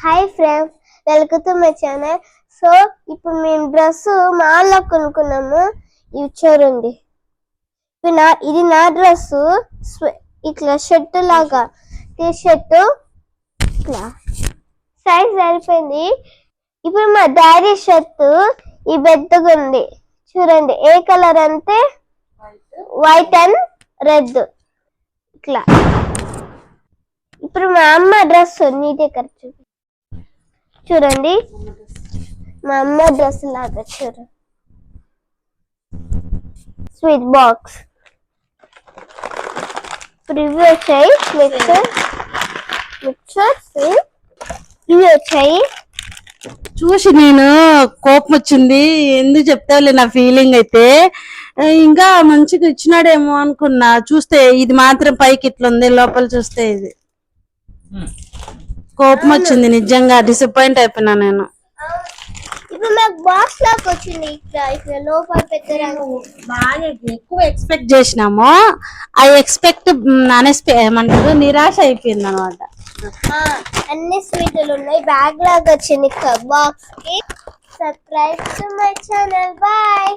Hi friends, welcome to my channel. So ఇప్పుడు మేము dress మాల్లో కొనుక్కున్నాము. ఇవి చూడండి, ఇది నా డ్రెస్. ఇట్లా షర్ట్ లాగా టీ షర్ట్ ఇట్లా సైజ్ సరిపోయింది. ఇప్పుడు మా డాడీ షర్ట్ ఈ పెద్దగా ఉంది చూడండి. ఏ కలర్ అంటే వైట్ అండ్ రెడ్ ఇట్లా. ఇప్పుడు మా అమ్మ డ్రెస్ నీటే ఖర్చు చూడండి. మా అమ్మ డ్రెస్ లాగా చూడండి. స్వీట్ బాక్స్ రివ్యూ వచ్చాయి. మిక్సర్ రివ్యూ వచ్చాయి. చూసి నేను కోపం వచ్చింది. ఎందుకు చెప్తావులే, నా ఫీలింగ్ అయితే ఇంకా మంచిగా ఇచ్చినాడేమో అనుకున్నా. చూస్తే ఇది మాత్రం పైకి ఇట్లా ఉంది, లోపల చూస్తే ఇది. కోపం వచ్చింది, నిజంగా డిసప్పాయింట్ అయిపోయినా నేను. ఇప్పుడు నాకు బాక్స్ లాగా వచ్చింది. ఇట్లా లోపల పెట్టడానికి బాగా ఎక్కువ ఎక్స్పెక్ట్ చేసినాము. ఆ ఎక్స్పెక్ట్ ఏమంటారు, నిరాశ అయిపోయింది అనమాట. అన్ని స్వీట్లు ఉన్నాయి. బ్యాగ్ లాగా వచ్చింది బాక్స్ కి. Subscribe to my channel. Bye.